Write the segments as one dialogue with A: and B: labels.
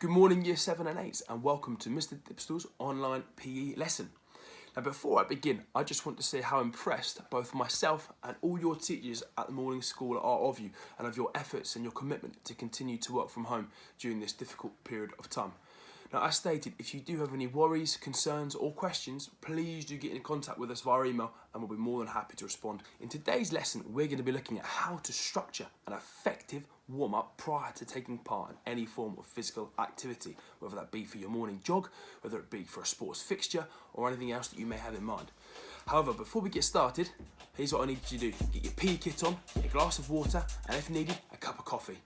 A: Good morning Year 7 and 8 and welcome to Mr Dipstall's online PE lesson. Now before I begin, I just want to say how impressed both myself and all your teachers at the morning school are of you and of your efforts and your commitment to continue to work from home during this difficult period of time. Now, as stated, if you do have any worries, concerns or questions, please do get in contact with us via email and we'll be more than happy to respond. In today's lesson, we're going to be looking at how to structure an effective warm-up prior to taking part in any form of physical activity, whether that be for your morning jog, whether it be for a sports fixture or anything else that you may have in mind. However, before we get started, here's what I need you to do. Get your PE kit on, get a glass of water and if needed, a cup of coffee.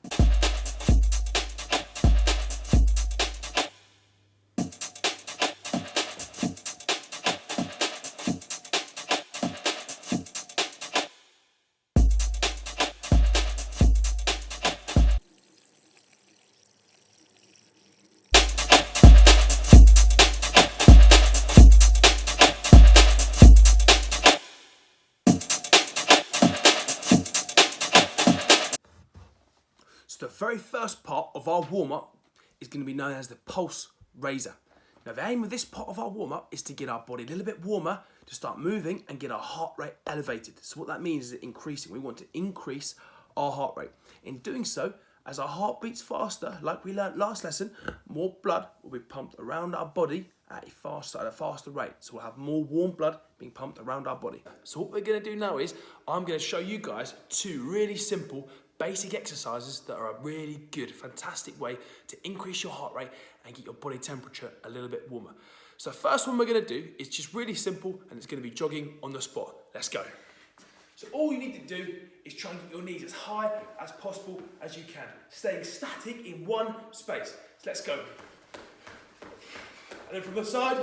A: So the very first part of our warm-up is going to be known as the pulse raiser. Now the aim of this part of our warm-up is to get our body a little bit warmer, to start moving and get our heart rate elevated. So what that means is increasing. We want to increase our heart rate. In doing so, as our heart beats faster, like we learned last lesson, more blood will be pumped around our body at a faster rate. So we'll have more warm blood being pumped around our body. So what we're going to do now is, I'm going to show you guys two really simple basic exercises that are a really good, fantastic way to increase your heart rate and get your body temperature a little bit warmer. So the first one we're going to do is just really simple and it's going to be jogging on the spot. Let's go. So all you need to do is try and get your knees as high as possible as you can, staying static in one space. So let's go. And then from the side.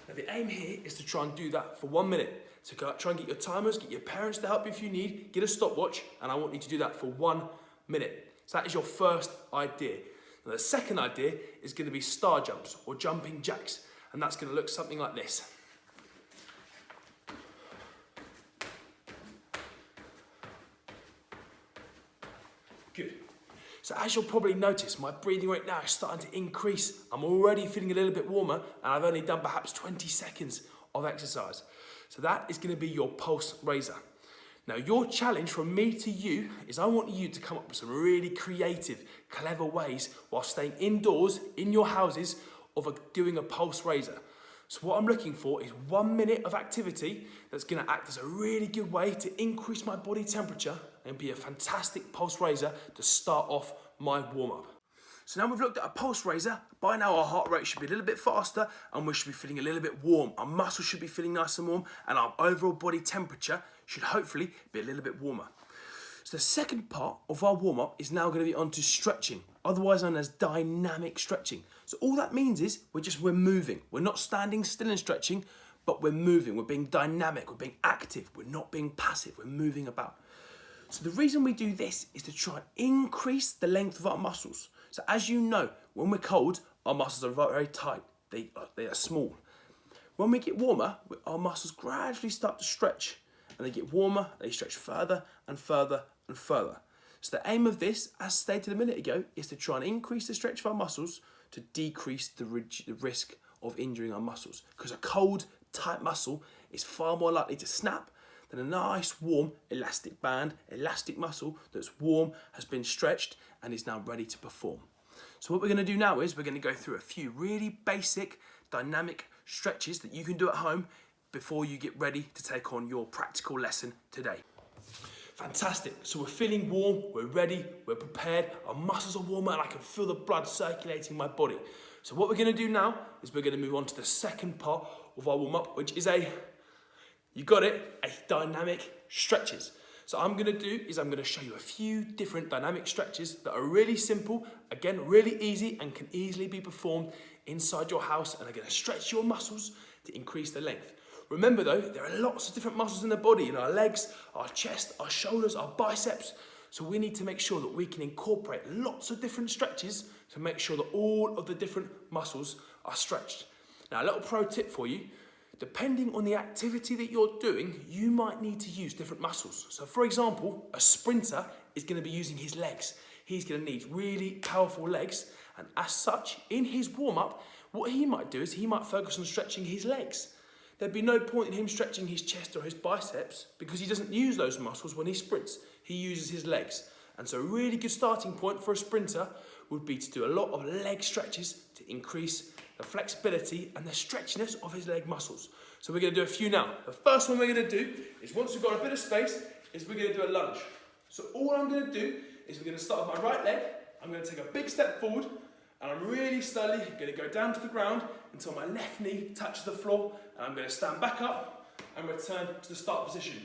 A: Now the aim here is to try and do that for 1 minute. So try and get your timers, get your parents to help you if you need, get a stopwatch, and I want you to do that for 1 minute. So that is your first idea. Now the second idea is going to be star jumps or jumping jacks, and that's going to look something like this. Good. So as you'll probably notice, my breathing rate now is starting to increase. I'm already feeling a little bit warmer, and I've only done perhaps 20 seconds of exercise. So that is going to be your pulse raiser. Now your challenge from me to you is I want you to come up with some really creative, clever ways while staying indoors in your houses of doing a pulse raiser. So what I'm looking for is 1 minute of activity that's going to act as a really good way to increase my body temperature and be a fantastic pulse raiser to start off my warm-up. So now we've looked at a pulse raiser, by now our heart rate should be a little bit faster and we should be feeling a little bit warm. Our muscles should be feeling nice and warm and our overall body temperature should hopefully be a little bit warmer. So the second part of our warm-up is now going to be onto stretching, otherwise known as dynamic stretching. So all that means is we're moving. We're not standing still and stretching, but we're moving. We're being dynamic, we're being active, we're not being passive, we're moving about. So the reason we do this is to try and increase the length of our muscles. So as you know, when we're cold, our muscles are very tight. They are small. When we get warmer, our muscles gradually start to stretch. And they get warmer, they stretch further and further and further. So the aim of this, as stated a minute ago, is to try and increase the stretch of our muscles to decrease the risk of injuring our muscles. Because a cold, tight muscle is far more likely to snap than a nice, warm, elastic band, elastic muscle that's warm, has been stretched, and is now ready to perform. So what we're going to do now is we're going to go through a few really basic, dynamic stretches that you can do at home before you get ready to take on your practical lesson today. Fantastic. So we're feeling warm, we're ready, we're prepared, our muscles are warmer, and I can feel the blood circulating my body. So what we're going to do now is we're going to move on to the second part of our warm-up, which is you got it, a dynamic stretches. So I'm going to show you a few different dynamic stretches that are really simple, again, really easy and can easily be performed inside your house and are going to stretch your muscles to increase the length. Remember though, there are lots of different muscles in the body, in our legs, our chest, our shoulders, our biceps. So we need to make sure that we can incorporate lots of different stretches to make sure that all of the different muscles are stretched. Now a little pro tip for you, depending on the activity that you're doing, you might need to use different muscles. So for example, a sprinter is going to be using his legs. he's going to need really powerful legs. And as such, in his warm-up, what he might do is he might focus on stretching his legs. There'd be no point in him stretching his chest or his biceps because he doesn't use those muscles when he sprints. He uses his legs. And so a really good starting point for a sprinter would be to do a lot of leg stretches to increase the flexibility and the stretchiness of his leg muscles. So we're going to do a few now. The first one we're going to do is, once we've got a bit of space, is we're going to do a lunge. So all I'm going to do is we're going to start with my right leg. I'm going to take a big step forward, and I'm really slowly going to go down to the ground until my left knee touches the floor, and I'm going to stand back up and return to the start position.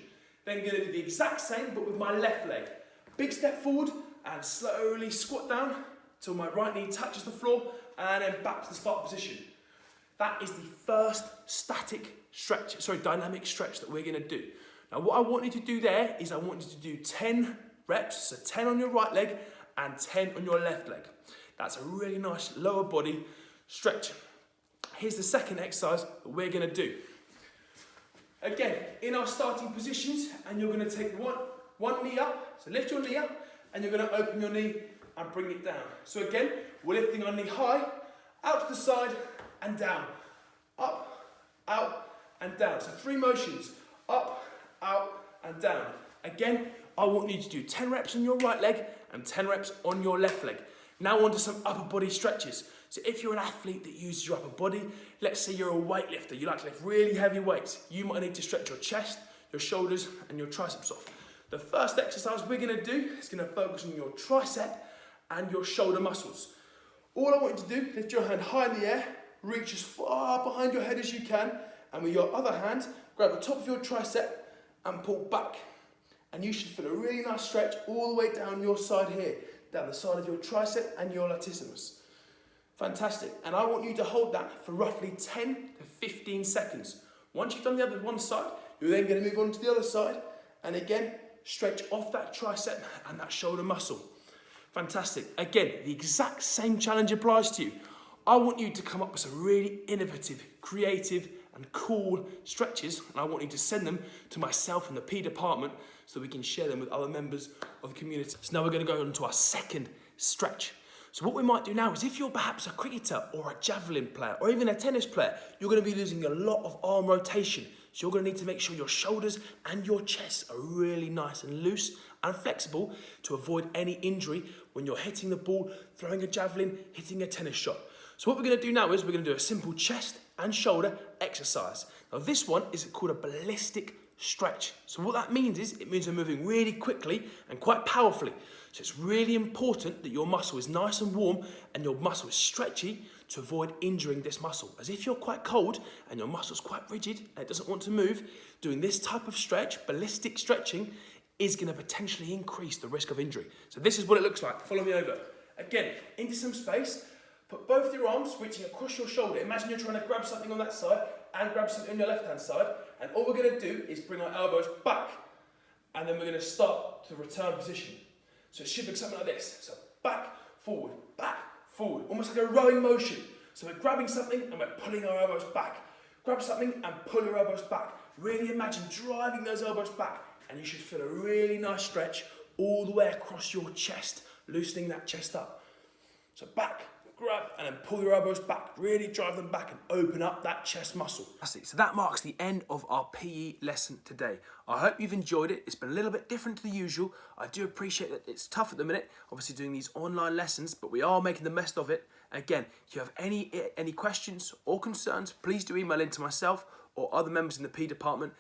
A: Then going to do the exact same, but with my left leg. Big step forward and slowly squat down till my right knee touches the floor, and then back to the start position. That is the first dynamic stretch that we're going to do. Now what I want you to do there is I want you to do 10 reps, so 10 on your right leg and 10 on your left leg. That's a really nice lower body stretch. Here's the second exercise that we're going to do. Again, in our starting positions, and you're going to take one knee up, so lift your knee up, and you're going to open your knee and bring it down. So again, we're lifting our knee high, out to the side, and down. Up, out, and down. So 3 motions, up, out, and down. Again, I want you to do 10 reps on your right leg and 10 reps on your left leg. Now on to some upper body stretches. So if you're an athlete that uses your upper body, let's say you're a weightlifter, you like to lift really heavy weights, you might need to stretch your chest, your shoulders, and your triceps off. The first exercise we're going to do is going to focus on your tricep and your shoulder muscles. All I want you to do, lift your hand high in the air, reach as far behind your head as you can, and with your other hand, grab the top of your tricep and pull back. And you should feel a really nice stretch all the way down your side here, down the side of your tricep and your latissimus. Fantastic. And I want you to hold that for roughly 10 to 15 seconds. Once you've done the other one side, you're then going to move on to the other side, and again, stretch off that tricep and that shoulder muscle. Fantastic. Again, the exact same challenge applies to you. I want you to come up with some really innovative, creative, and cool stretches, and I want you to send them to myself and the P department so we can share them with other members of the community. So now we're going to go on to our second stretch. So what we might do now is, if you're perhaps a cricketer or a javelin player or even a tennis player, you're going to be losing a lot of arm rotation. So you're going to need to make sure your shoulders and your chest are really nice and loose and flexible to avoid any injury when you're hitting the ball, throwing a javelin, hitting a tennis shot. So what we're going to do now is we're going to do a simple chest and shoulder exercise. Now this one is called a ballistic stretch. So what that means is, it means we're moving really quickly and quite powerfully. So it's really important that your muscle is nice and warm and your muscle is stretchy to avoid injuring this muscle. As if you're quite cold and your muscle's quite rigid and it doesn't want to move, doing this type of stretch, ballistic stretching, is going to potentially increase the risk of injury. So this is what it looks like. Follow me over. Again, into some space. Put both your arms reaching across your shoulder. Imagine you're trying to grab something on that side and grab something on your left-hand side. And all we're going to do is bring our elbows back. And then we're going to start to return position. So it should look something like this. So back, forward, almost like a rowing motion. So we're grabbing something and we're pulling our elbows back. Grab something and pull your elbows back. Really imagine driving those elbows back, and you should feel a really nice stretch all the way across your chest, loosening that chest up. So back, grab, and then pull your elbows back. Really drive them back and open up that chest muscle. So that marks the end of our PE lesson today. I hope you've enjoyed it. It's been a little bit different to the usual. I do appreciate that it's tough at the minute, obviously doing these online lessons, but we are making the best of it. Again, if you have any questions or concerns, please do email in to myself or other members in the P department.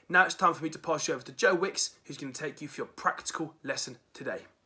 A: Now it's time for me to pass you over to Joe Wicks, who's going to take you for your practical lesson today.